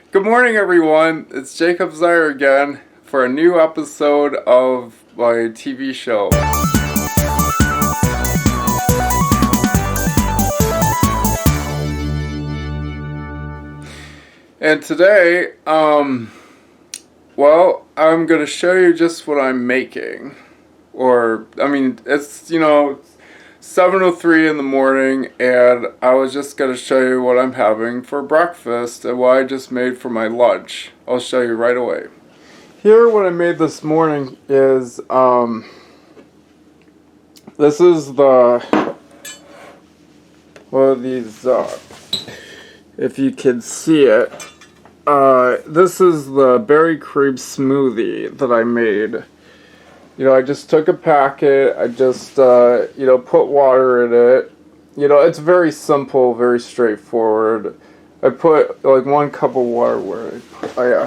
Good morning, everyone. It's Jacob Zeier again for a new episode of my TV show. And today, I'm going to show you just what I'm making. It's 7:03 in the morning, and I was just going to show you what I'm having for breakfast and what I just made for my lunch. I'll show you right away. Here, what I made this morning is, this is one of these, if you can see it, this is the berry cream smoothie that I made. I just took a packet, I just, put water in it. It's very simple, very straightforward. I put, 1 cup of water where I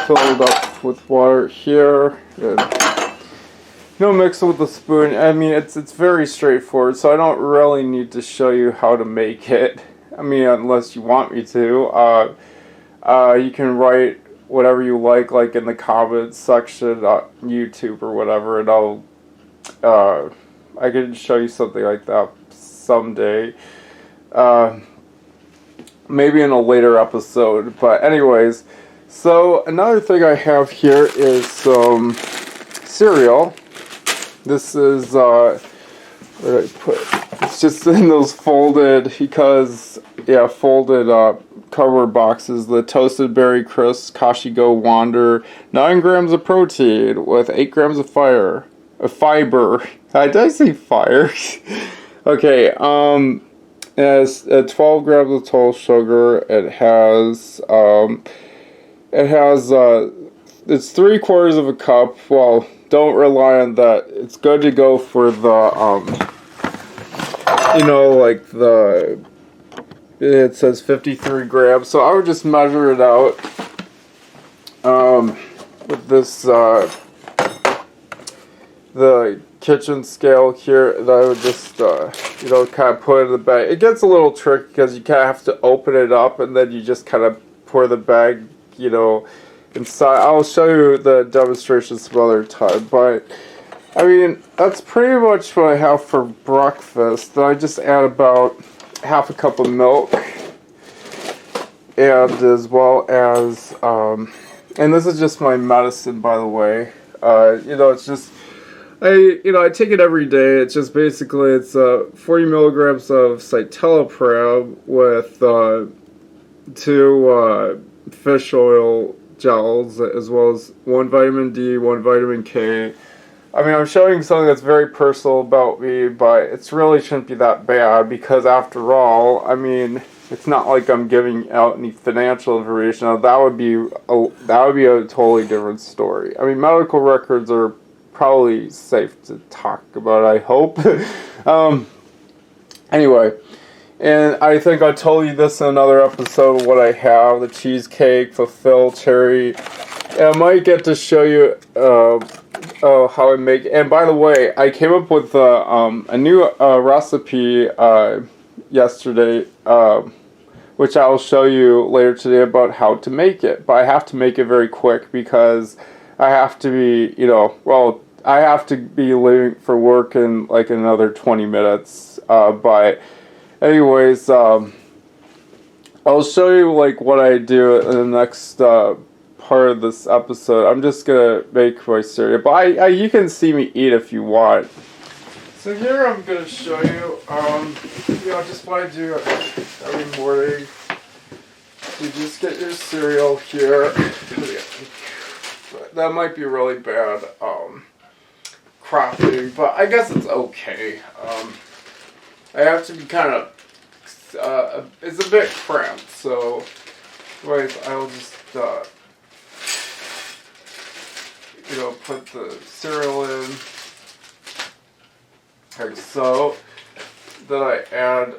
filled up with water here. And, mix it with a spoon. I mean, it's very straightforward, so I don't really need to show you how to make it. I mean, unless you want me to. You can write whatever you like in the comments section on YouTube or whatever, and I can show you something like that someday. Maybe in a later episode. But anyways, so another thing I have here is some cereal. This is, where did I put it? It's just in those folded cardboard boxes. The Toasted Berry Crisp Kashigo Wander, 9 grams of protein with 8 grams of fiber. Did I say fire? Okay, it has 12 grams of total sugar. It's 3/4 of a cup. Well, don't rely on that. It's good to go for it says 53 grams, so I would just measure it out with this, the kitchen scale here, and I would just, kind of put it in the bag. It gets a little tricky because you kind of have to open it up, and then you just kind of pour the bag, inside. I'll show you the demonstration some other time, but I mean, that's pretty much what I have for breakfast. Then I just add about half a cup of milk, and as well as, and this is just my medicine, by the way. It's just, I take it every day. It's just basically, it's 40 milligrams of citalopram with 2 fish oil gels, as well as 1 vitamin D, 1 vitamin K. I mean, I'm showing something that's very personal about me, but it really shouldn't be that bad, because after all, I mean, it's not like I'm giving out any financial information. Now, that would be a totally different story. I mean, medical records are probably safe to talk about, I hope. Anyway, and I think I told you this in another episode of what I have, the cheesecake, fulfill, cherry. And I might get to show you how I make it. And by the way, I came up with a new recipe yesterday, which I will show you later today about how to make it. But I have to make it very quick because I have to be, I have to be leaving for work in another 20 minutes. But anyways, I'll show you what I do in the next part of this episode. I'm just gonna make my cereal, but you can see me eat if you want. So here I'm gonna show you, just what I do every morning. You just get your cereal here. That might be really bad cropping, but I guess it's okay. I have to be kind of, it's a bit cramped, so anyways, I'll just put the cereal in, like so. Then I add,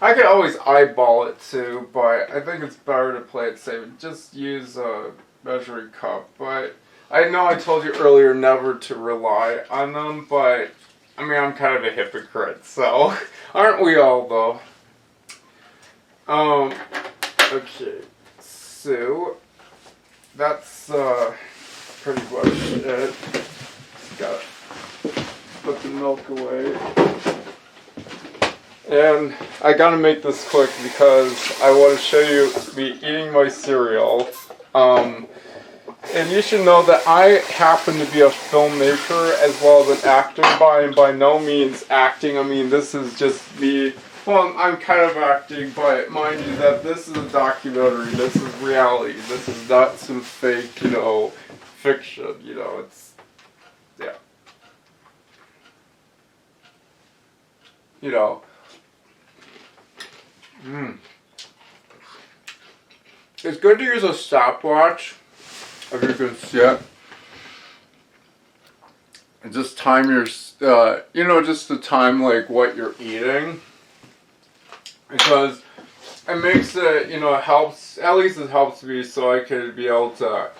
I could always eyeball it too, but I think it's better to play it safe. Just use a measuring cup. But I know I told you earlier never to rely on them, but I mean, I'm kind of a hypocrite, so aren't we all though? Okay, so that's pretty much it. Gotta put the milk away. And I gotta make this quick because I want to show you me eating my cereal. And you should know that I happen to be a filmmaker as well as an actor, and by no means acting. I mean, this is just me. Well, I'm kind of acting, but mind you that this is a documentary. This is reality. This is not some fake, fiction. It's, yeah. It's good to use a stopwatch, if you can see it. And just time your, just to time, like, what you're eating. Because it makes it, it helps, at least it helps me so I could be able to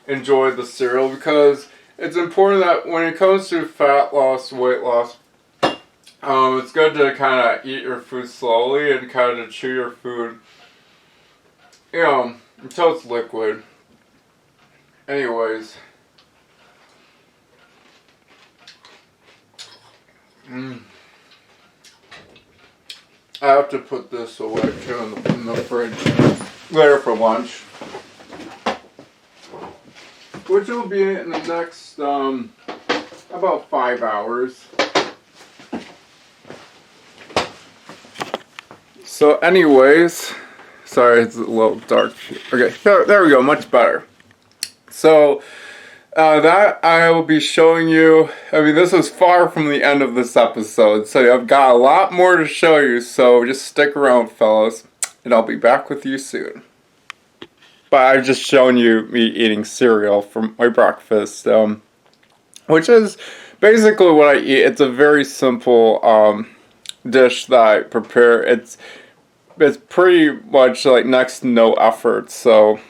enjoy the cereal. Because it's important that when it comes to fat loss, weight loss, it's good to kind of eat your food slowly and kind of chew your food, until it's liquid. Anyways. I have to put this away too in the fridge later for lunch. Which will be in the next, about 5 hours. So anyways, sorry it's a little dark. Okay, there we go, much better. So, that I will be showing you. I mean, this is far from the end of this episode, so I've got a lot more to show you, so just stick around, fellas, and I'll be back with you soon. But I've just shown you me eating cereal for my breakfast, which is basically what I eat. It's a very simple dish that I prepare. It's pretty much like next to no effort, so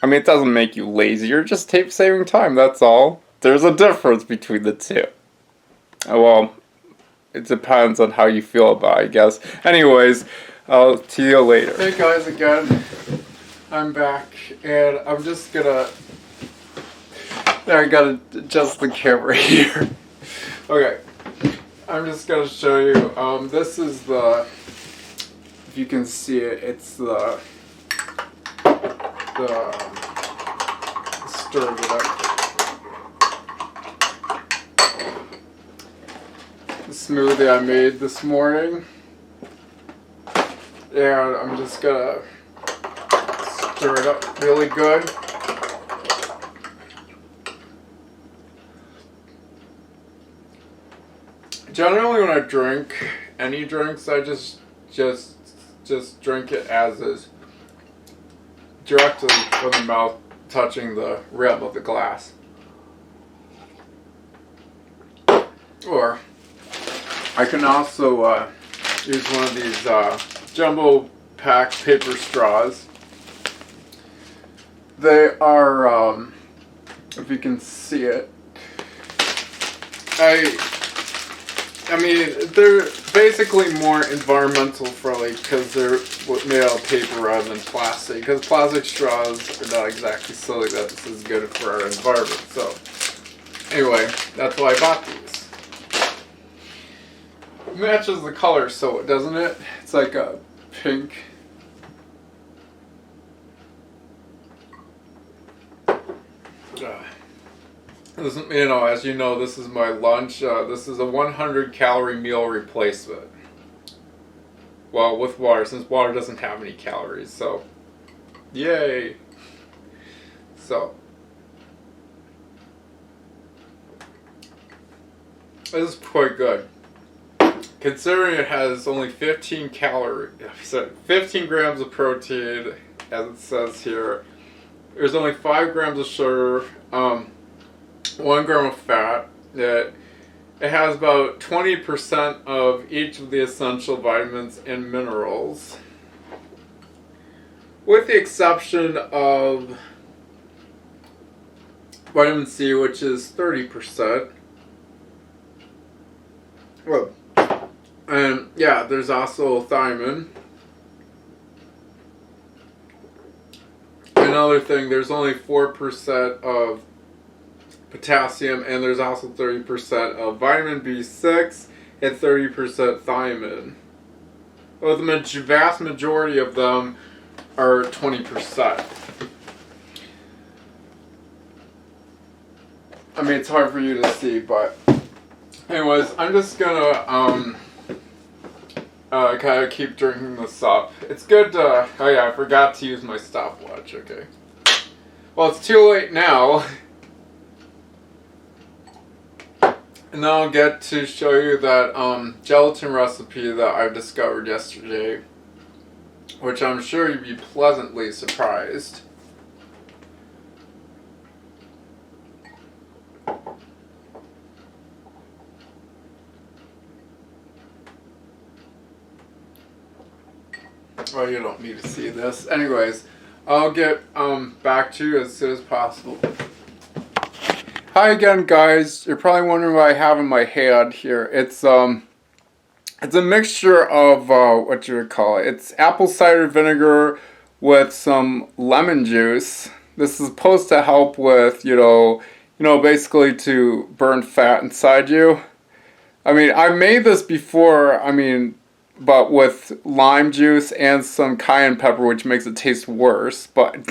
I mean, it doesn't make you lazy. You're just saving time, that's all. There's a difference between the two. Well, it depends on how you feel about it, I guess. Anyways, I'll see you later. Hey guys, again. I'm back, and I'm just gonna... I gotta adjust the camera here. Okay. I'm just gonna show you. This is the... If you can see it, it's the stir it up. The smoothie I made this morning. And I'm just gonna stir it up really good. Generally when I drink any drinks, I just drink it as is. Directly from the mouth, touching the rim of the glass. Or I can also use one of these jumbo pack paper straws. They are, if you can see it, I mean, they're basically more environmental friendly because they're made out of paper rather than plastic. Because plastic straws are not exactly silly that this is good for our environment. So, anyway, that's why I bought these. It matches the color, so doesn't it? It's like a pink. This, as you know, this is my lunch. This is a 100-calorie meal replacement. Well, with water, since water doesn't have any calories, so yay! So this is quite good, considering it has only 15 grams of protein, as it says here. There's only 5 grams of sugar. 1 gram of fat. It has about 20% of each of the essential vitamins and minerals, with the exception of vitamin C, which is 30%. Well, and yeah, there's also thiamine, another thing, there's only 4% of potassium, and there's also 30% of vitamin B6 and 30% thiamine. Well, the vast majority of them are 20%. I mean, it's hard for you to see, but anyways, I'm just gonna kind of keep drinking this up. It's good to, oh yeah, I forgot to use my stopwatch, okay. Well, it's too late now. And then I'll get to show you that gelatin recipe that I discovered yesterday, which I'm sure you'd be pleasantly surprised. Oh, you don't need to see this. Anyways, I'll get back to you as soon as possible. Hi again, guys. You're probably wondering what I have in my hand here. It's a mixture of what you would call it. It's apple cider vinegar with some lemon juice. This is supposed to help with, basically to burn fat inside you. I mean, I made this before, but with lime juice and some cayenne pepper, which makes it taste worse. But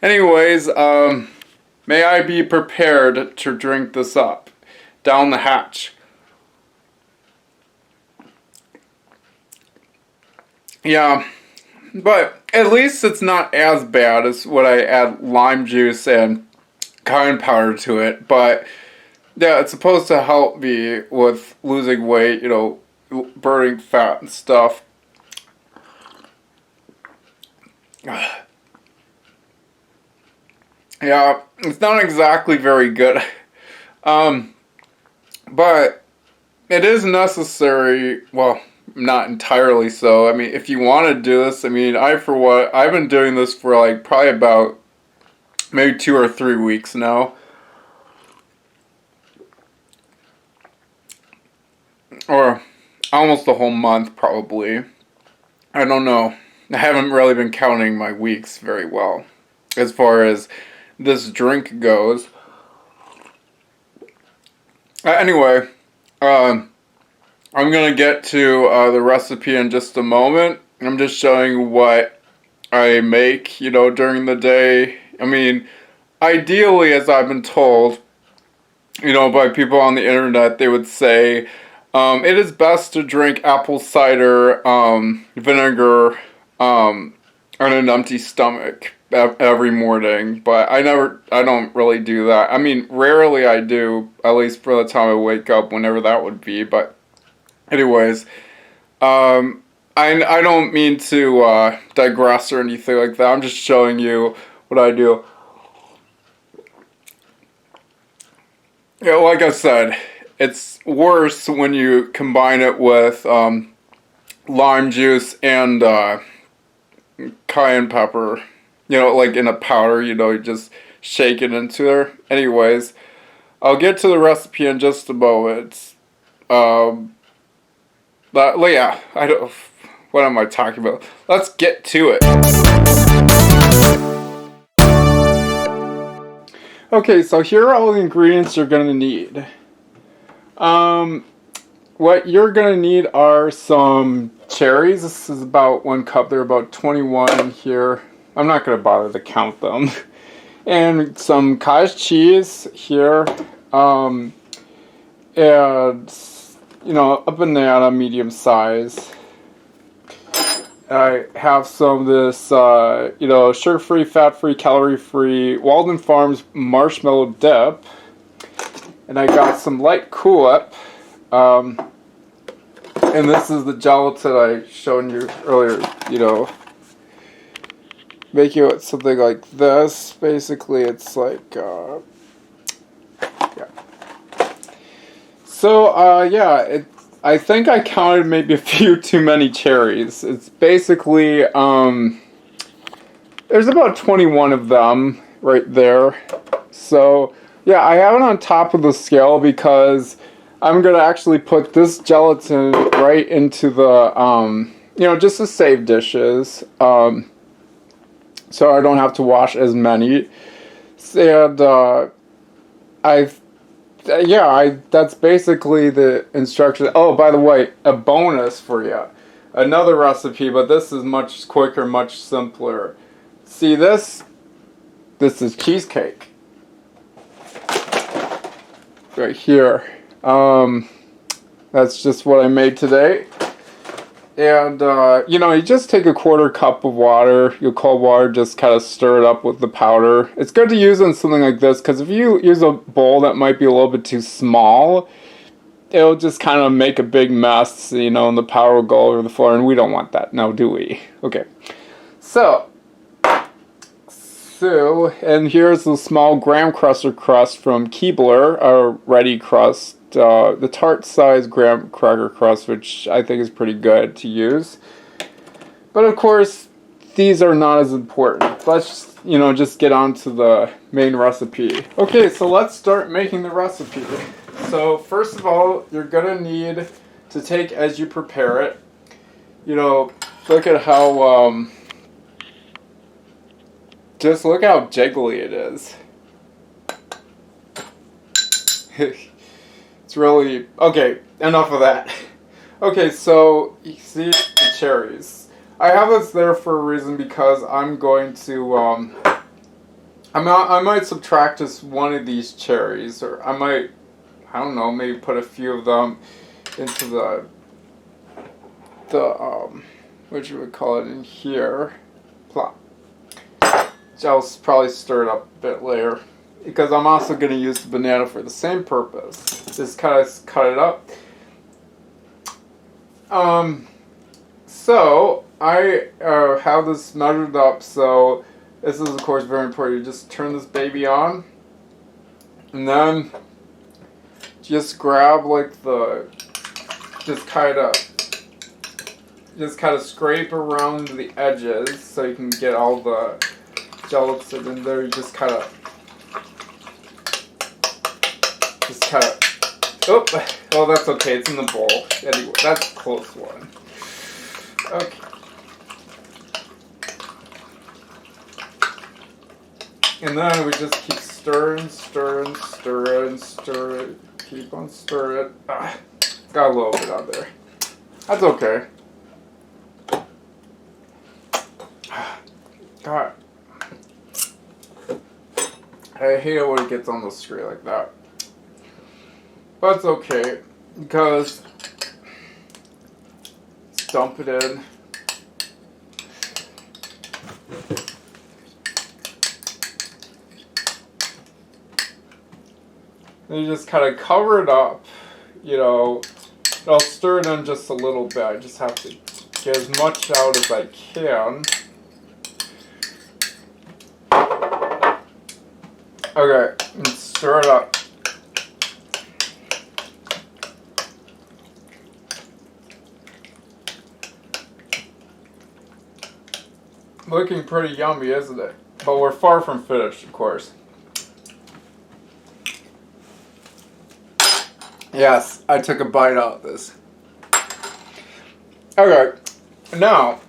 anyways, may I be prepared to drink this up. Down the hatch. Yeah, but at least it's not as bad as when I add lime juice and cayenne powder to it. But yeah, it's supposed to help me with losing weight, burning fat and stuff. Yeah, it's not exactly very good. But it is necessary, well, not entirely so. I mean, if you want to do this, I've been doing this for like probably about maybe 2 or 3 weeks now. Or almost a whole month, probably. I don't know. I haven't really been counting my weeks very well as far as this drink goes. Anyway, I'm going to get to the recipe in just a moment. I'm just showing you what I make, during the day. I mean, ideally, as I've been told, by people on the internet, they would say, it is best to drink apple cider vinegar on an empty stomach every morning, but I don't really do that. I mean, rarely I do, at least for the time I wake up, whenever that would be. But anyways, I don't mean to digress or anything like that. I'm just showing you what I do. Yeah, like I said, it's worse when you combine it with lime juice and cayenne pepper. Like in a powder, you just shake it into there. Anyways, I'll get to the recipe in just a moment. Yeah, what am I talking about? Let's get to it. Okay, so here are all the ingredients you're going to need. What you're going to need are some cherries. This is about 1 cup. There are about 21 in here. I'm not going to bother to count them. And some cottage cheese here. And, a banana medium size. I have some of this, sugar-free, fat-free, calorie-free Walden Farms marshmallow dip. And I got some light Cool-Whip. And this is the gelatin I showed you earlier, Make it something like this. Basically, it's like, yeah. So, I think I counted maybe a few too many cherries. It's basically, there's about 21 of them right there. So, yeah, I have it on top of the scale because I'm going to actually put this gelatin right into the, just to save dishes. so I don't have to wash as many. And that's basically the instruction. Oh, by the way, a bonus for you. Another recipe, but this is much quicker, much simpler. See this? This is cheesecake. Right here. That's just what I made today. And, you just take a 1/4 cup of water, your cold water, just kind of stir it up with the powder. It's good to use in something like this, because if you use a bowl that might be a little bit too small, it'll just kind of make a big mess, and the powder will go all over the floor, and we don't want that, now do we? Okay. So, and here's the small graham cracker crust from Keebler, a ready crust. The tart size graham cracker crust, which I think is pretty good to use. But of course, these are not as important. Let's, just get on to the main recipe. Okay, so let's start making the recipe. So first of all, you're gonna need to take, as you prepare it, look at how, just look how jiggly it is. It's really, okay, enough of that. Okay, so you see the cherries. I have this there for a reason, because I'm going to, I might subtract just one of these cherries, or I might, I don't know, maybe put a few of them into the what you would call it in here. Plop. I'll probably stir it up a bit later, because I'm also going to use the banana for the same purpose. Just kind of cut it up. So I have this measured up, so this is of course very important. You just turn this baby on, and then just grab just kind of scrape around the edges so you can get all the gelatin in there. You just kind of, oh, that's okay, it's in the bowl. Anyway, that's a close one. Okay. And then we just keep stirring, keep on stirring. It's got a little bit out there. That's okay. God. I hate it when it gets on the screen like that. But it's okay, because let's dump it in. And you just kind of cover it up, I'll stir it in just a little bit. I just have to get as much out as I can. Okay, and stir it up. Looking pretty yummy, isn't it? But we're far from finished, of course. Yes, I took a bite out of this. Okay, now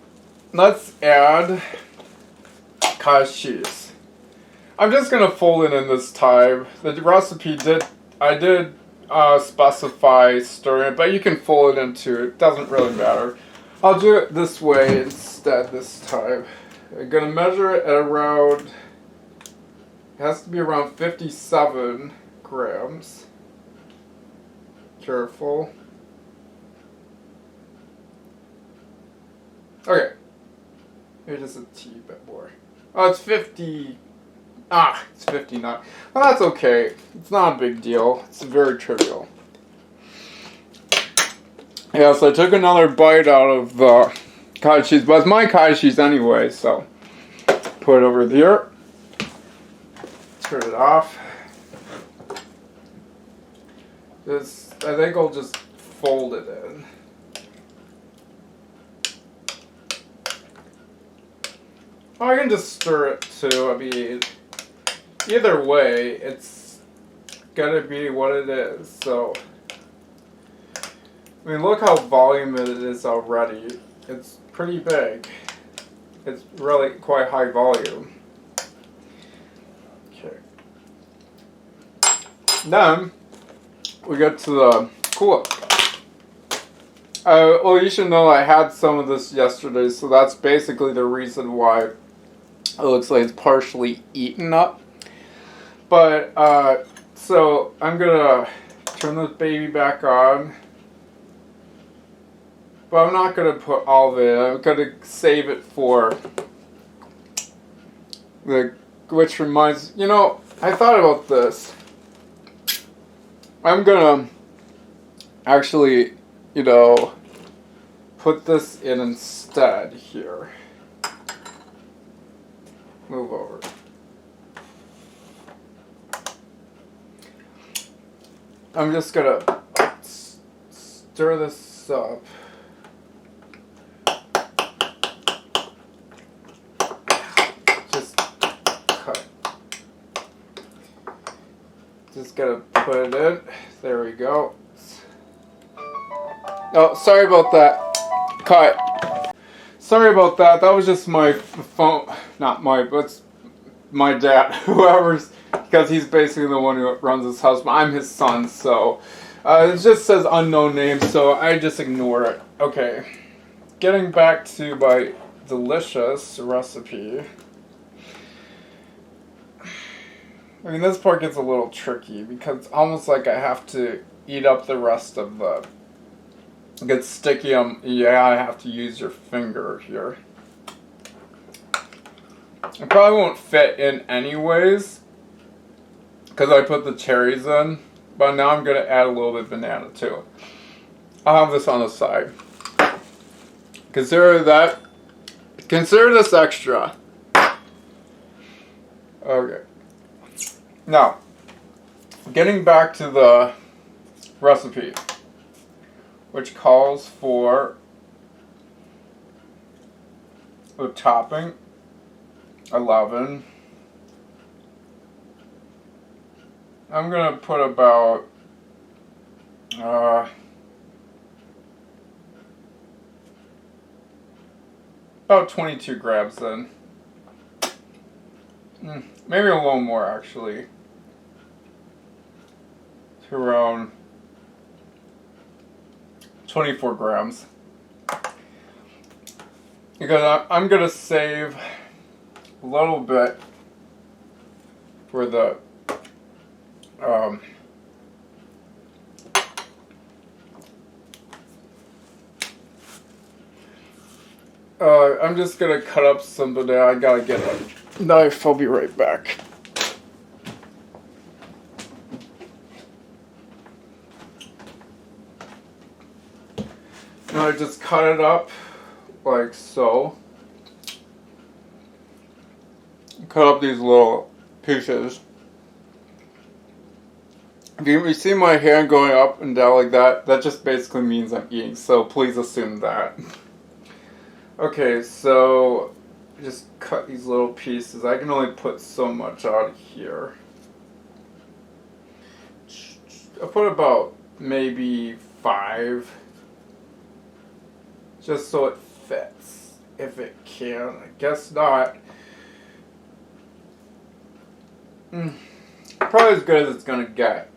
let's add cottage cheese. I'm just gonna fold it in this time. The recipe I did specify stirring it, but you can fold it into it. Doesn't really matter. I'll do it this way instead this time. I'm gonna measure it at around. It has to be around 57 grams. Careful. Okay. Maybe just a teeny bit more. Oh, it's 50. It's 59. Well, that's okay. It's not a big deal. It's very trivial. Yeah, so I took another bite out of the cottage cheese, but it's my cottage cheese anyway, so put it over here. Turn it off. I think I'll just fold it in. Oh, I can just stir it too. I mean, either way, it's gonna be what it is. So, I mean, look how voluminous it is already. It's pretty big. it's really quite high volume. Okay. Then we get to the cool. Well, you should know I had some of this yesterday, so that's basically the reason why it looks like it's partially eaten up. But, so I'm gonna turn this baby back on. But I'm not gonna put all of it. I'm gonna save it for which reminds, you know, I thought about this. I'm gonna actually, you know, put this in instead here. Move over. I'm just gonna stir this up. Just cut. Just gotta put it in. There we go. Oh, sorry about that. Cut. Sorry about that. That was just my phone. Not my, but my dad. Whoever's, because he's basically the one who runs this house. But I'm his son, so it just says unknown name, so I just ignore it. Okay. Getting back to my delicious recipe. I mean, this part gets a little tricky because it's almost like I have to eat up the rest of the. It gets sticky. Yeah, I have to use your finger here. It probably won't fit in anyways because I put the cherries in. But now I'm going to add a little bit of banana too. I'll have this on the side. Consider that. Consider this extra. Okay. Now, getting back to the recipe, which calls for the topping, 11. I'm going to put about 22 grams in. Maybe a little more actually. To around 24 grams. Because I'm going to save a little bit for the I'm just going to cut up some banana. I got to get a knife. I'll be right back. I just cut it up like so. Cut up these little pieces. If you see my hand going up and down like that, that just basically means I'm eating, so please assume that. Okay, so just cut these little pieces. I can only put so much out here. I'll put about maybe 5. Just so it fits, if it can. I guess not. Probably as good as it's gonna get.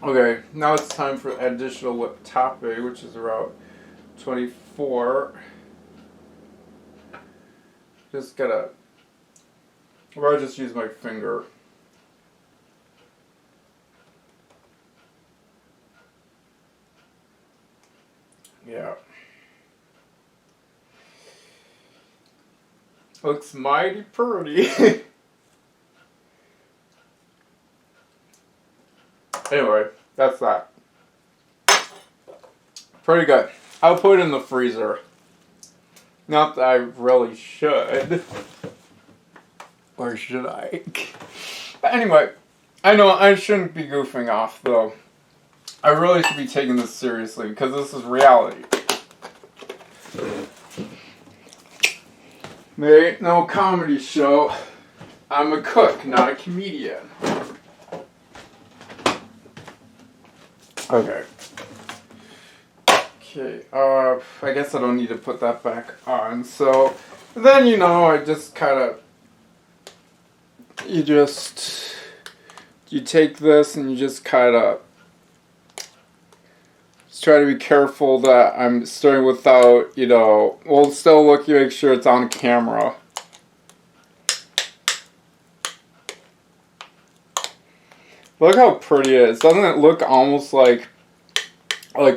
Okay, now it's time for additional whipped topping, which is around 24. Just gotta, or I just use my finger. Yeah. Looks mighty pretty. Anyway, that's that. Pretty good. I'll put it in the freezer. Not that I really should. Or should I? But anyway, I know I shouldn't be goofing off though. I really should be taking this seriously because this is reality. There ain't no comedy show. I'm a cook, not a comedian. Okay. Okay, I guess I don't need to put that back on. So, And then, you know, I just kind of, you take this and you just kind of try to be careful that I'm stirring without, you know, well, still look, you make sure it's on camera. Look how pretty it is. Doesn't it look almost like a,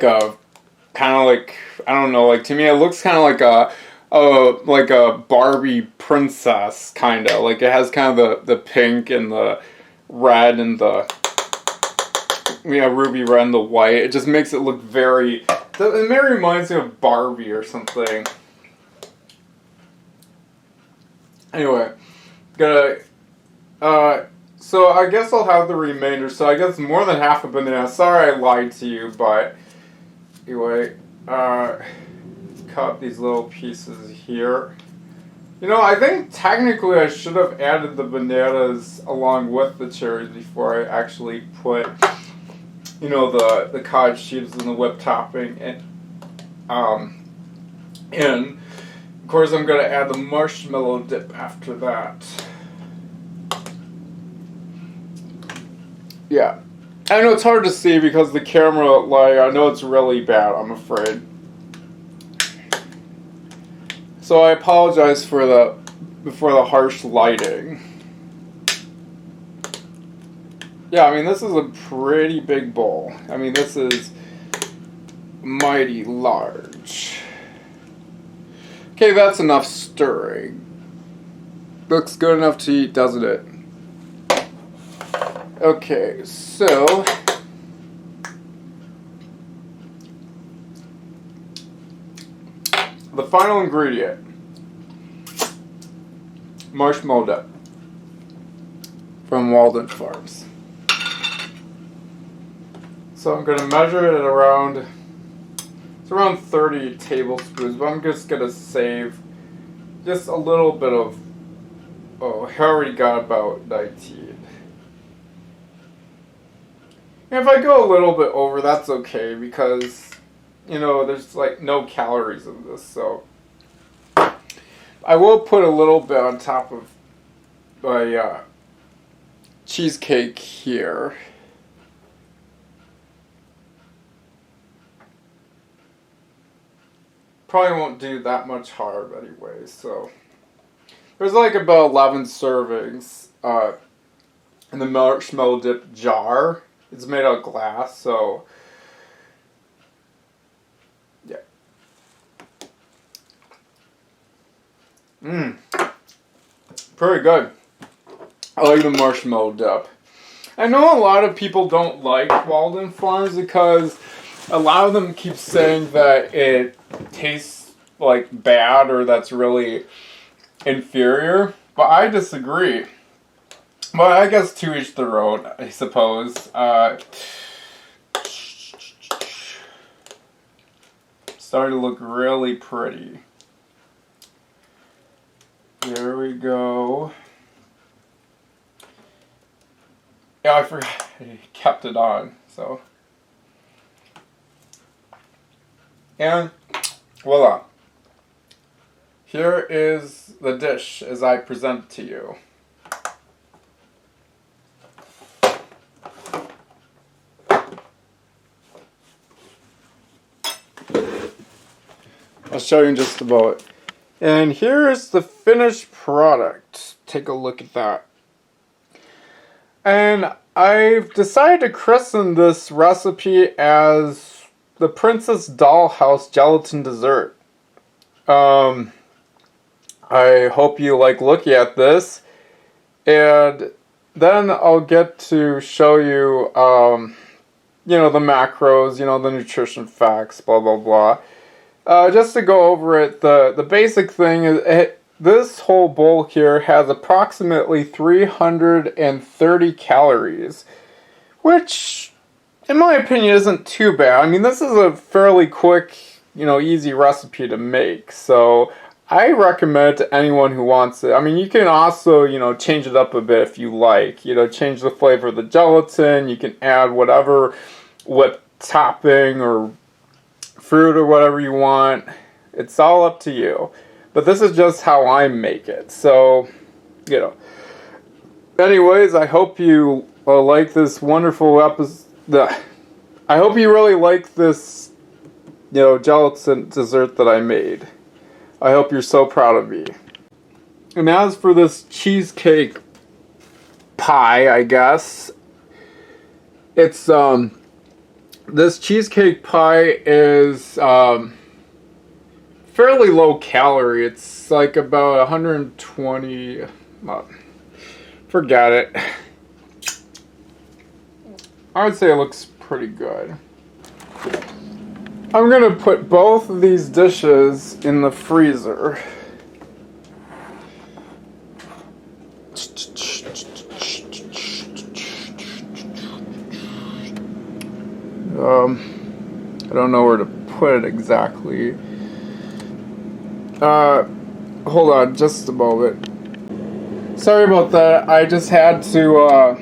kind of like, I don't know, like to me it looks kind of like a Barbie princess, kind of. Like it has kind of the pink and the red and the, you know, ruby red and the white. It just makes it look very, it maybe reminds me of Barbie or something. Anyway, so I guess I'll have the remainder. So I guess more than half a banana. Sorry I lied to you, but anyway, cut these little pieces here. You know, I think technically I should have added the bananas along with the cherries before I actually put, you know, the cottage cheese and the whipped topping in. Of course, I'm gonna add the marshmallow dip after that. Yeah, I know it's hard to see because the camera, like, I know it's really bad, I'm afraid. So I apologize for the harsh lighting. Yeah, I mean, this is a pretty big bowl. I mean, this is mighty large. Okay, that's enough stirring. Looks good enough to eat, doesn't it? Okay, so the final ingredient, marshmallow dip from Walden Farms. So I'm going to measure it at around, it's around 30 tablespoons, but I'm just going to save just a little bit of, oh, I already got about 19. And if I go a little bit over, that's okay, because, you know, there's like no calories in this, so I will put a little bit on top of my cheesecake here. Probably won't do that much harm anyway, so there's like about 11 servings in the marshmallow dip jar. It's made out of glass, so yeah. Pretty good. I like the marshmallow dip. I know a lot of people don't like Walden Farms because a lot of them keep saying that it tastes like bad or that's really inferior, but I disagree. But I guess to each their own, I suppose. Starting to look really pretty. There we go. Yeah, I forgot I kept it on, so. And voila. Here is the dish as I present it to you. I'll show you in just a moment. And here is the finished product. Take a look at that. And I've decided to christen this recipe as the Princess Dollhouse Gelatin Dessert. I hope you like looking at this. And then I'll get to show you, you know, the macros, you know, the nutrition facts, blah, blah, blah. Just to go over it, the basic thing is this whole bowl here has approximately 330 calories, which, in my opinion, isn't too bad. I mean, this is a fairly quick, you know, easy recipe to make, so I recommend it to anyone who wants it. I mean, you can also, you know, change it up a bit if you like. You know, change the flavor of the gelatin. You can add whatever whipped topping or fruit or whatever you want. It's all up to you. But this is just how I make it. So, you know. Anyways, I hope you like this wonderful episode. I hope you really like this, gelatin dessert that I made. I hope you're so proud of me. And as for this cheesecake pie, I guess, it's, this cheesecake pie is, fairly low calorie. It's like about 120, forget it. I would say it looks pretty good. I'm gonna put both of these dishes in the freezer. I don't know where to put it exactly. Hold on just a moment. Sorry about that. I just had to,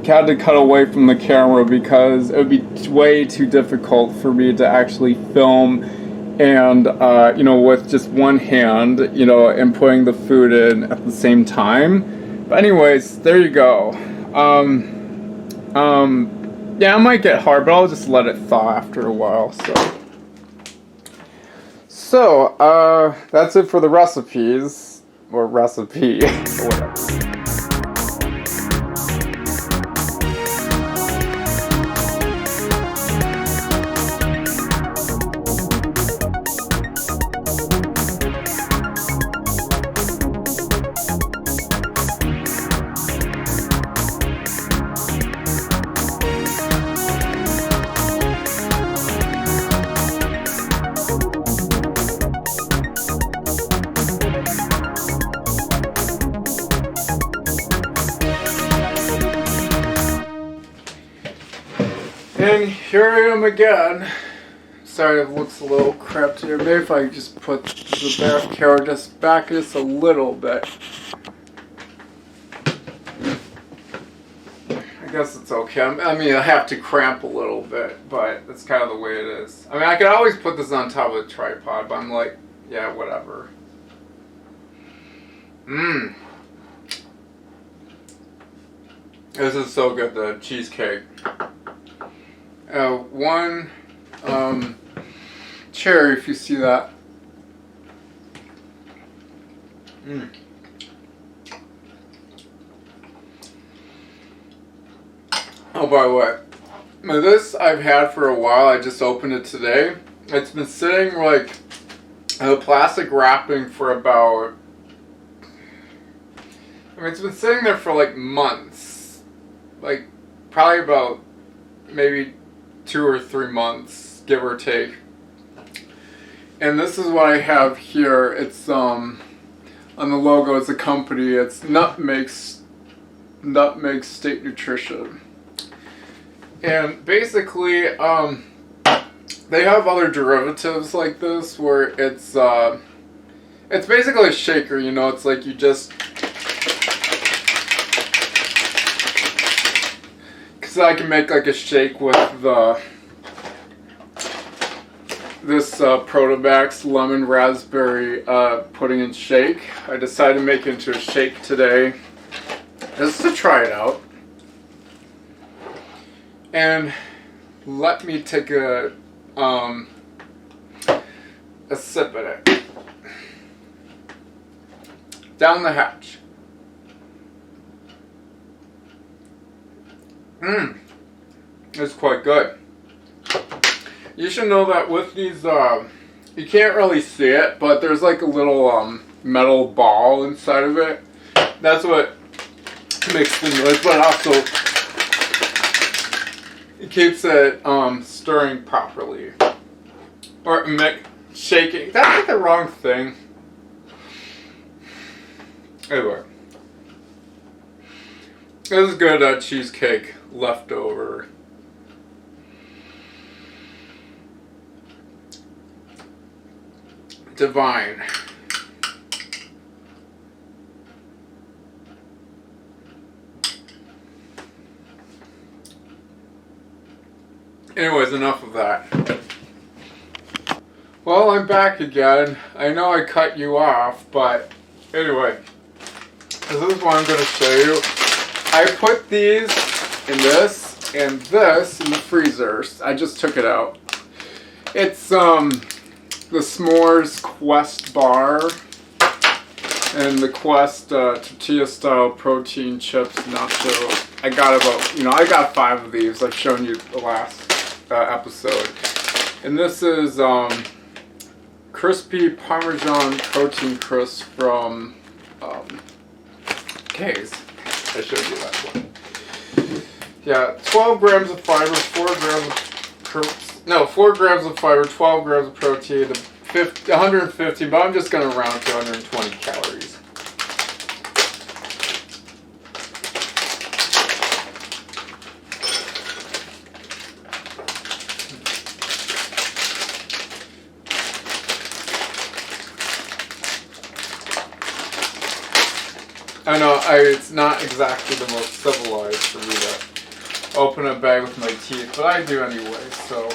had to cut away from the camera because it would be way too difficult for me to actually film and, with just one hand, and putting the food in at the same time. But anyways, there you go. Yeah, it might get hard, but I'll just let it thaw after a while, So, that's it for the recipes. Or recipe. Or whatever. And here I am again. Sorry, it looks a little cramped here. Maybe if I just put the back camera just back just a little bit. I guess it's okay. I mean, I have to cramp a little bit, but that's kind of the way it is. I mean, I could always put this on top of a tripod, but I'm like, yeah, whatever. This is so good, the cheesecake. One cherry, if you see that. Oh, by the way, this I've had for a while. I just opened it today. It's been sitting like in a plastic wrapping for about, it's been sitting there for like months. Like probably about maybe 2 or 3 months, give or take. And this is what I have here. It's on the logo, it's a company. It's Nutmeg State Nutrition. And basically, they have other derivatives like this where it's basically a shaker. It's like you just, so I can make like a shake with this Protomax lemon raspberry pudding and shake. I decided to make it into a shake today just to try it out. And let me take a sip at it. Down the hatch. It's quite good. You should know that with these, you can't really see it, but there's like a little metal ball inside of it. That's what makes the noise, but also it keeps it stirring properly. Or shaking. That's like the wrong thing. Anyway. This is good cheesecake leftover. Divine. Anyways, enough of that. Well, I'm back again. I know I cut you off, but anyway, this is what I'm going to show you. I put these in this and this in the freezer. I just took it out. It's the S'mores Quest bar and the Quest tortilla style protein chips nacho. I got 5 of these. I've shown you the last episode. And this is crispy Parmesan protein crisp from K's. I showed you that one. Yeah, 12 grams of fiber, 4 grams of fiber, 12 grams of protein, 150, but I'm just going to round to 120 calories. I know, it's not exactly the most civilized for me to open a bag with my teeth, but I do anyway, so.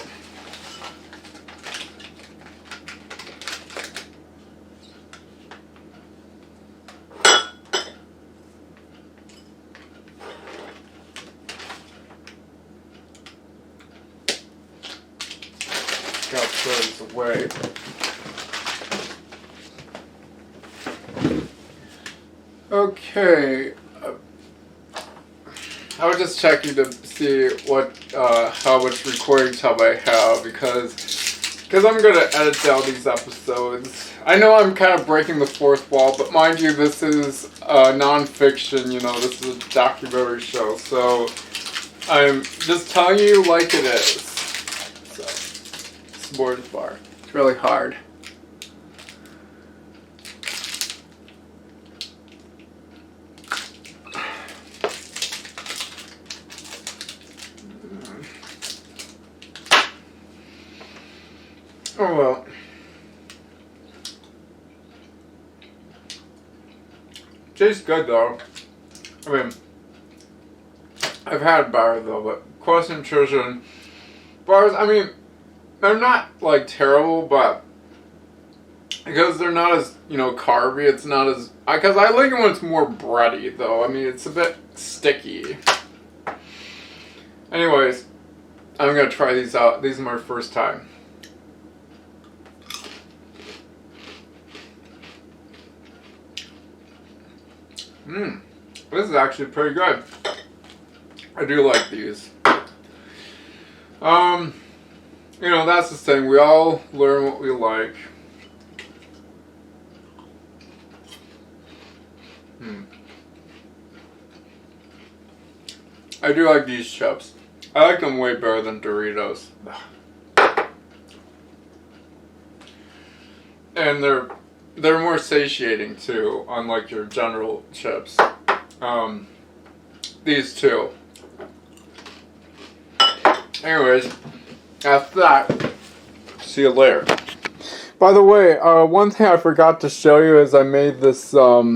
Gotta throw these away. Okay, I was just checking to see what how much recording time I have because I'm gonna edit down these episodes. I know I'm kind of breaking the fourth wall, but mind you, this is non-fiction. You know, this is a documentary show, so I'm just telling you like it is. So, S'mores bar. It's really hard. Oh well. Tastes good though. I mean, I've had bars though, but Quest Nutrition bars, I mean, they're not like terrible, but because they're not as, carby, it's not as, because I like it when it's more bready though. I mean, it's a bit sticky. Anyways, I'm gonna try these out. These are my first time. This is actually pretty good. I do like these. That's the thing. We all learn what we like. I do like these chips. I like them way better than Doritos. And they're more satiating too, unlike your general chips. These two. Anyways, after that, see you later. By the way, one thing I forgot to show you is I made this, the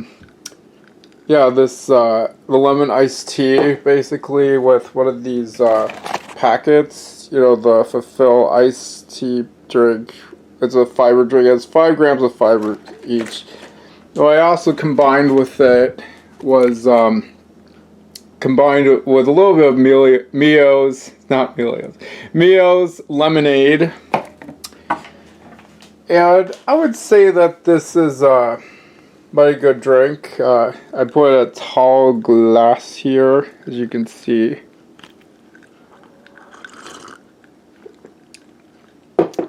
lemon iced tea, basically, with one of these packets, the Fulfill iced tea drink. It's a fiber drink. It has 5 grams of fiber each. What I also combined with it was combined with a little bit of Mio's lemonade. And I would say that this is a very good drink. I put a tall glass here, as you can see.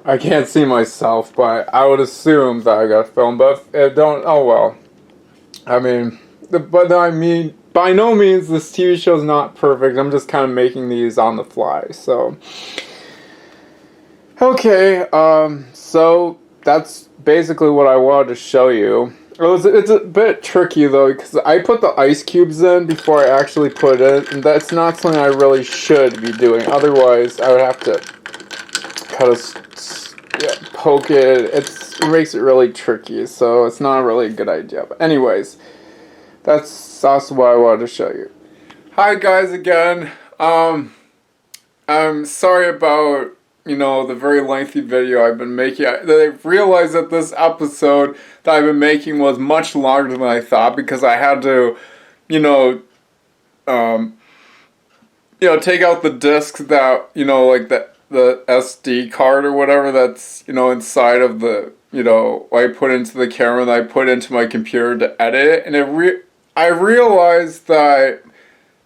I can't see myself, but I would assume that I got film. But if don't, oh well. By no means this TV show is not perfect. I'm just kind of making these on the fly. So, okay. So that's basically what I wanted to show you. It's a bit tricky though because I put the ice cubes in before I actually put it, and that's not something I really should be doing. Otherwise, I would have to kind of poke it. It makes it really tricky, so it's not really a good idea. But anyways, that's also what I wanted to show you. Hi guys again. I'm sorry about the very lengthy video I've been making. I realized that this episode that I've been making was much longer than I thought because I had to, take out the discs that, like the SD card or whatever that's, inside of the, I put into the camera and I put into my computer to edit it. And I realized that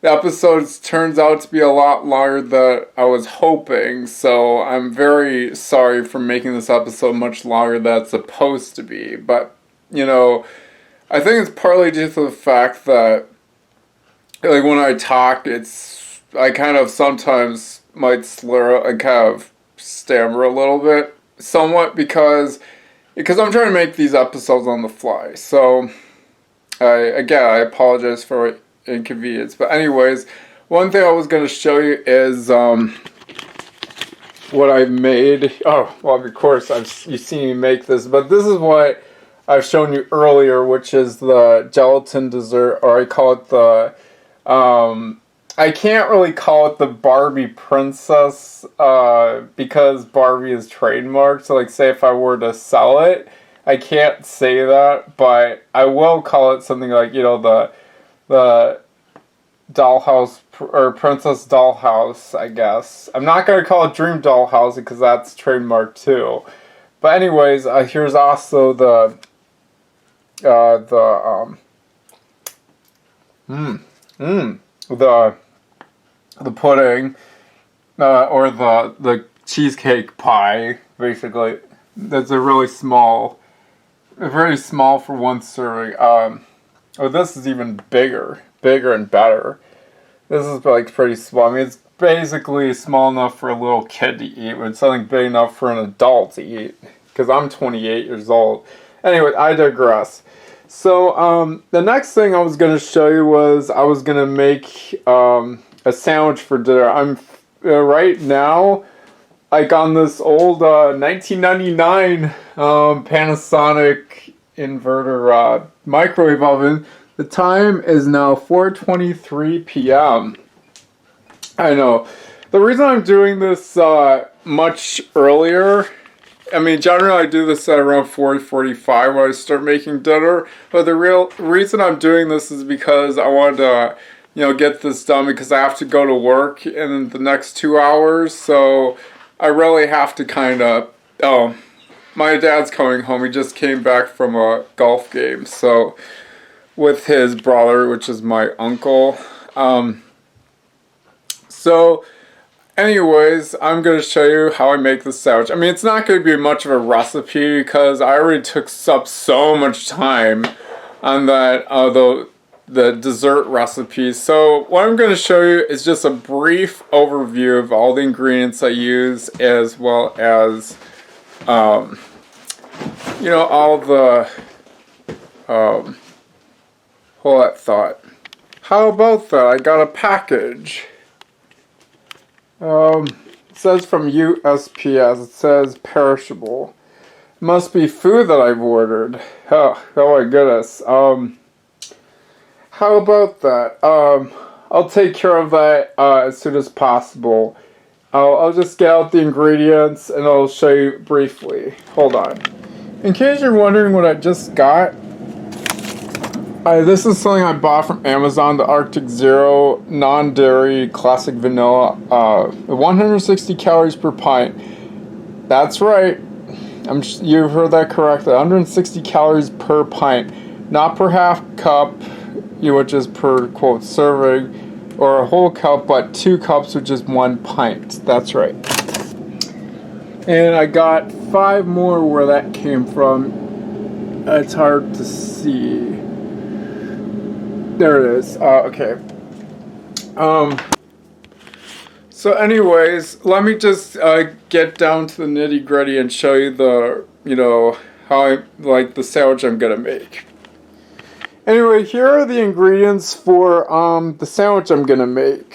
the episodes turns out to be a lot longer than I was hoping, so I'm very sorry for making this episode much longer than it's supposed to be. But, I think it's partly due to the fact that, like, when I talk, I kind of sometimes might slur and kind of stammer a little bit, somewhat, because I'm trying to make these episodes on the fly. So, I apologize for inconvenience. But anyways, one thing I was going to show you is what I made. Oh, well, of course, you've seen me make this, but this is what I've shown you earlier, which is the gelatin dessert, or I call it the, I can't really call it the Barbie princess, because Barbie is trademarked, so like, say if I were to sell it, I can't say that, but I will call it something like, the dollhouse, or princess dollhouse, I guess. I'm not going to call it dream dollhouse because that's trademarked too. But anyways, here's also the pudding, or the cheesecake pie, basically. That's very small for one serving. Oh, this is even bigger and better. This is like pretty small. I mean, it's basically small enough for a little kid to eat, but it's something big enough for an adult to eat. Because I'm 28 years old. Anyway, I digress. So, the next thing I was going to show you was I was going to make a sandwich for dinner. I'm right now, like on this old 1999 Panasonic inverter microwave oven. The time is now 4:23 p.m. I know. The reason I'm doing this much earlier, I mean, generally I do this at around 4:45 when I start making dinner, but the real reason I'm doing this is because I wanted to, get this done because I have to go to work in the next 2 hours, so I really have to kind of, my dad's coming home. He just came back from a golf game, so with his brother, which is my uncle. So anyways, I'm going to show you how I make the sandwich. I mean, it's not going to be much of a recipe because I already took up so much time on that, the dessert recipes. So what I'm going to show you is just a brief overview of all the ingredients I use, as well as all the, hold that thought. How about that? I got a package. It says from USPS. It says perishable. Must be food that I've ordered. Oh my goodness. How about that? I'll take care of that as soon as possible. I'll just get out the ingredients and I'll show you briefly. Hold on. In case you're wondering what I just got, this is something I bought from Amazon, the Arctic Zero non-dairy classic vanilla, 160 calories per pint. That's right. You've heard that correctly. 160 calories per pint, not per half cup, which is per quote serving, or a whole cup, but 2 cups, which is 1 pint. That's right. And I got 5 more where that came from. It's hard to see. There it is. Okay. So anyways, let me just get down to the nitty gritty and show you the, how I like the sandwich I'm gonna make. Anyway, here are the ingredients for the sandwich I'm gonna make.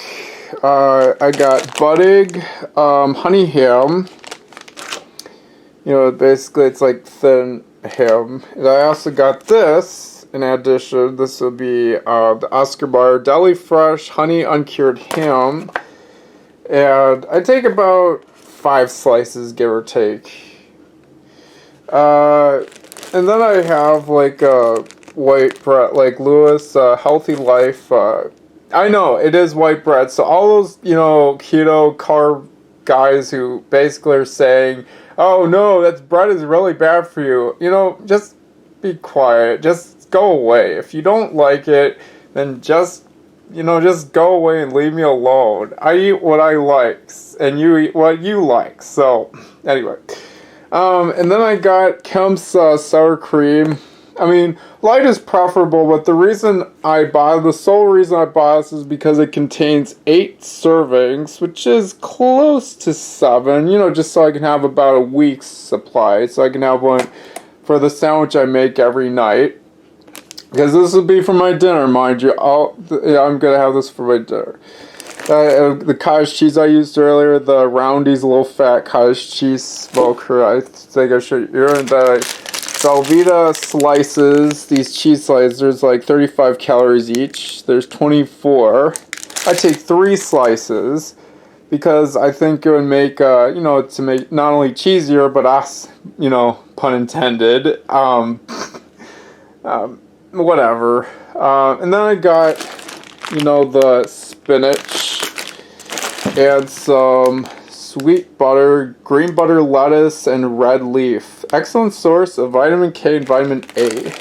I got buttig, honey ham. Basically it's like thin ham. And I also got this. In addition, this will be the Oscar Mayer Deli Fresh Honey Uncured Ham. And I take about 5 slices, give or take. And then I have like white bread, like Lewis, Healthy Life. I know it is white bread, so all those keto carb guys who basically are saying, "Oh no, that bread is really bad for you," just be quiet. Just go away. If you don't like it, then just go away and leave me alone. I eat what I like, and you eat what you like. So, anyway. And then I got Kemp's sour cream. I mean, light is preferable, but the sole reason I buy this is because it contains 8 servings, which is close to 7, just so I can have about a week's supply. So I can have one for the sandwich I make every night. Because this will be for my dinner, mind you. I'm going to have this for my dinner. The cottage cheese I used earlier, the Roundy's low-fat cottage cheese smoker, I think I showed you. And the Velveeta slices, these cheese slices, there's like 35 calories each. There's 24. I take 3 slices because I think it would make, to make not only cheesier, but us, pun intended. Whatever. And then I got, the spinach and some sweet butter, green butter lettuce, and red leaf. Excellent source of vitamin K and vitamin A.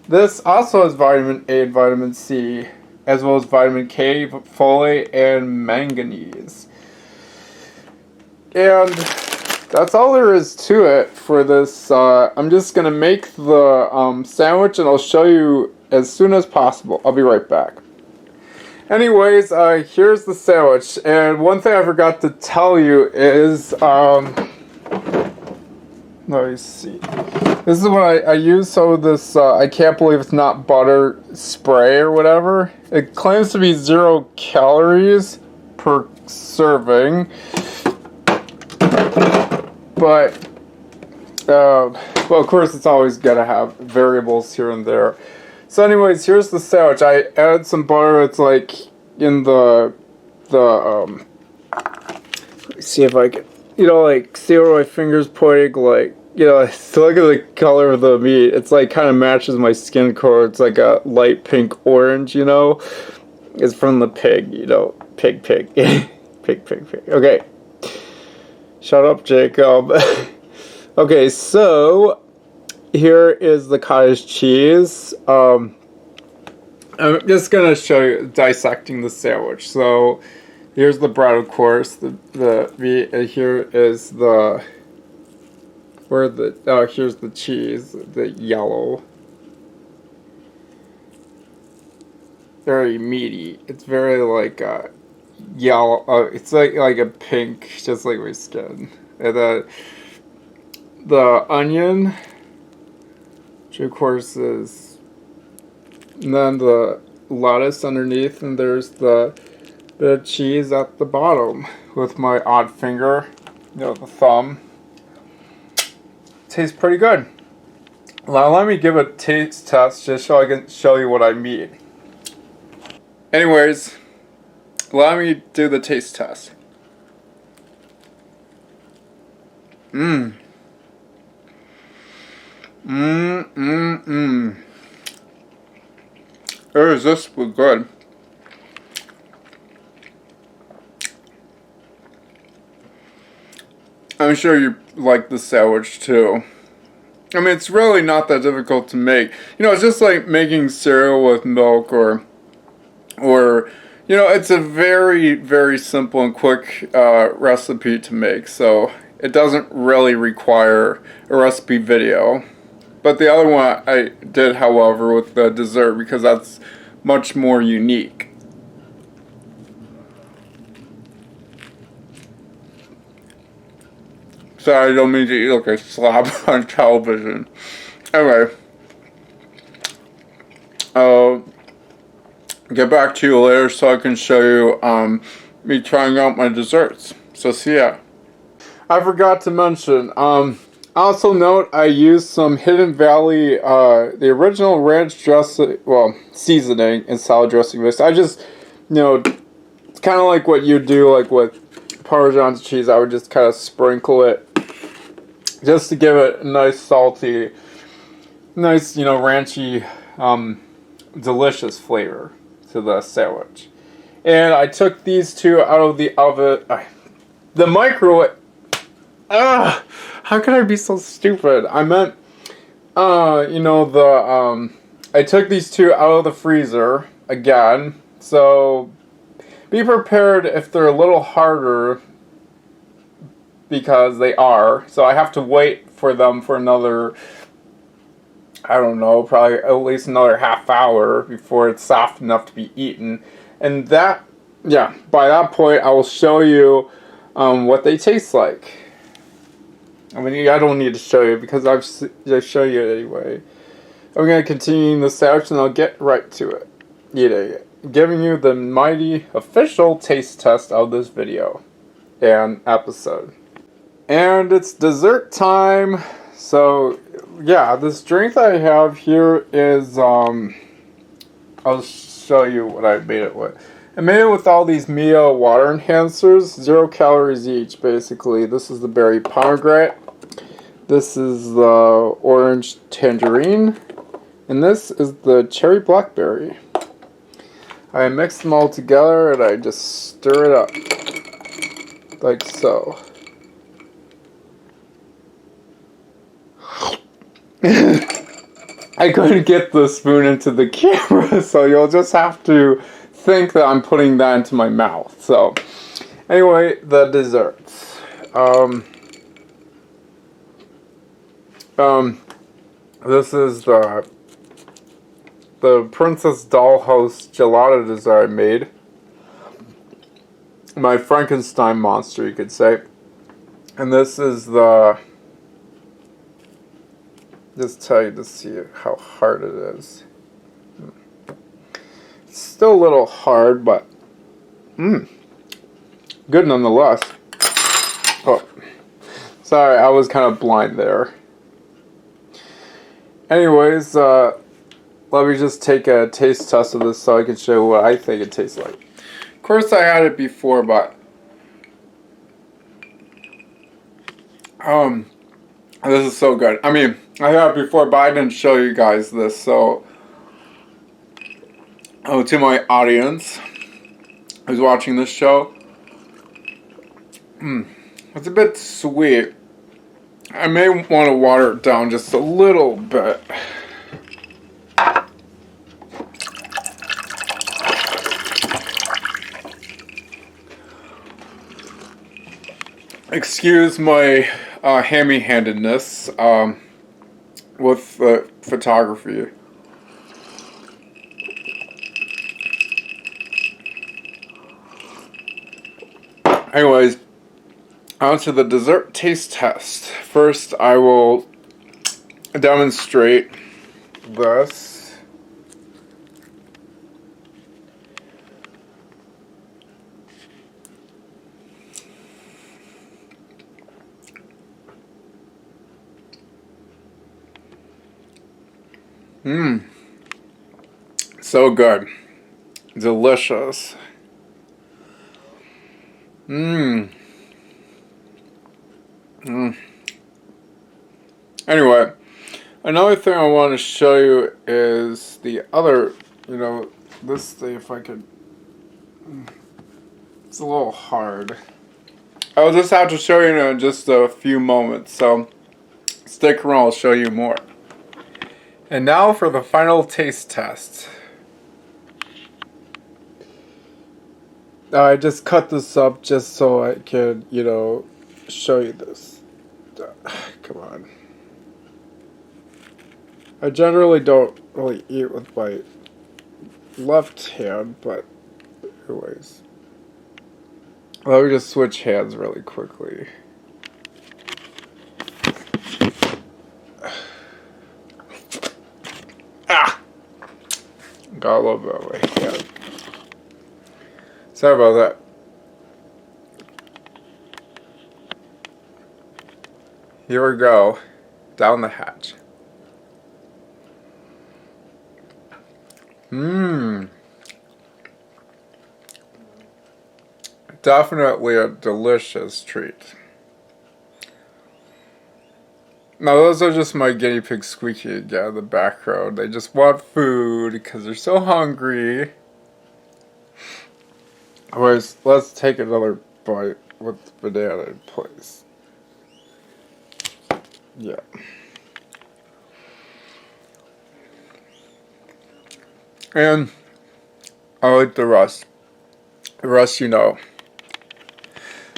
This also has vitamin A and vitamin C, as well as vitamin K, folate, and manganese. And that's all there is to it for this. I'm just going to make the sandwich, and I'll show you as soon as possible. I'll be right back. Anyways, here's the sandwich. And one thing I forgot to tell you is, let me see. This is what I use some of this, I can't believe it's not butter spray or whatever. It claims to be 0 calories per serving. But, well, of course, it's always going to have variables here and there. So anyways, here's the sandwich. I added some butter. It's like in the see if I can, see where my finger's pointing, like, so look at the color of the meat. It's like kind of matches my skin color. It's like a light pink orange, It's from the pig, pig. Pig. Okay. Shut up, Jacob. Okay, so here is the cottage cheese. I'm just gonna show you dissecting the sandwich. So here's the bread, of course. The meat. Here is here's the cheese. The yellow. Very meaty. It's very like yellow. It's like a pink, just like my skin. And then the onion, which of course is, and then the lettuce underneath, and there's the cheese at the bottom with my odd finger, the thumb. Tastes pretty good. Now let me give a taste test just so I can show you what I mean. Anyways, let me do the taste test. This was good. I'm sure you like the sandwich too. I mean, it's really not that difficult to make. It's just like making cereal with milk or it's a very, very simple and quick recipe to make. So it doesn't really require a recipe video. But the other one I did, however, with the dessert, because that's much more unique. Sorry, I don't mean to eat like a slob on television. Anyway. Get back to you later so I can show you me trying out my desserts. So see ya. I forgot to mention, also note I used some Hidden Valley, the original ranch dressing, seasoning and salad dressing mix. I just, it's kind of like what you do like with Parmesan cheese, I would just kind of sprinkle it just to give it a nice salty, nice, you know, ranchy, delicious flavor to the sandwich. And I took these two out of the oven, the microwave. How could I be so stupid? I meant, you know, I took these two out of the freezer again, so be prepared if they're a little harder, because they are. So I have to wait for them for another, I don't know, probably at least another half hour before it's soft enough to be eaten. And that, yeah, by that point I will show you what they taste like. I mean, I don't need to show you because I show you it anyway. I'm going to continue the sandwich and I'll get right to it. Eating it. Giving you the mighty official taste test of this video and episode. And it's dessert time. So, yeah, this drink that I have here is, I'll show you what I made it with. I made it with all these Mio water enhancers, 0 calories each, basically. This is the berry pomegranate. This is the orange tangerine. And this is the cherry blackberry. I mix them all together and I just stir it up. Like so. I couldn't get the spoon into the camera, so you'll just have to think that I'm putting that into my mouth. So, anyway, the desserts. This is the Princess Dollhouse gelato dessert I made. My Frankenstein monster, you could say. And this is the... Just tell you to see how hard it is. It's still a little hard, but good nonetheless. Oh, sorry, I was kind of blind there. Anyways, let me just take a taste test of this so I can show you what I think it tastes like. Of course, I had it before, but this is so good. I mean, I had it before, but I didn't show you guys this. So, to my audience who's watching this show, it's a bit sweet. I may want to water it down just a little bit. Excuse my hammy-handedness with photography. Anyways, on to the dessert taste test. First, I will demonstrate this. So good. Delicious. Anyway, another thing I want to show you is the other, this thing, if I could, it's a little hard. I'll just have to show you in just a few moments, so stick around, I'll show you more. And now for the final taste test. I just cut this up just so I could, show you this. Come on. I generally don't really eat with my left hand, but anyways. Let me just switch hands really quickly. Got a little bit of my hand. Sorry about that. Here we go. Down the hatch. definitely a delicious treat. Now those are just my guinea pigs squeaking again in the background. They just want food because they're so hungry. Anyways, let's take another bite with the banana in place. Yeah. And I'll eat the rest. The rest you know.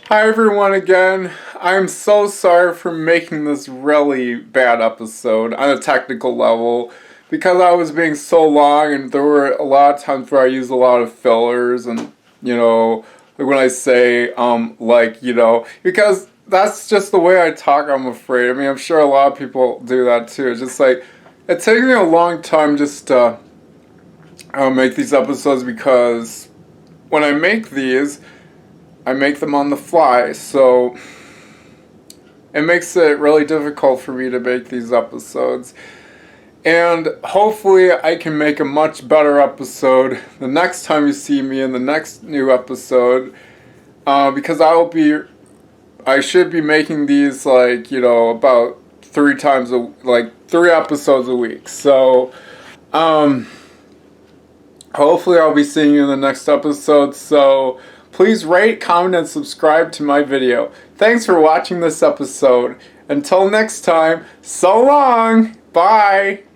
Hi everyone again. I'm so sorry for making this really bad episode on a technical level because I was being so long and there were a lot of times where I used a lot of fillers and, you know, when I say, like, you know, because that's just the way I talk, I'm afraid. I mean, I'm sure a lot of people do that too. It's just like, it takes me a long time just to make these episodes because when I make these, I make them on the fly, so it makes it really difficult for me to make these episodes. And hopefully I can make a much better episode the next time you see me in the next new episode, because I should be making these like, you know, about 3 episodes a week. So, hopefully I'll be seeing you in the next episode, so please rate, comment, and subscribe to my video. Thanks for watching this episode. Until next time, so long! Bye!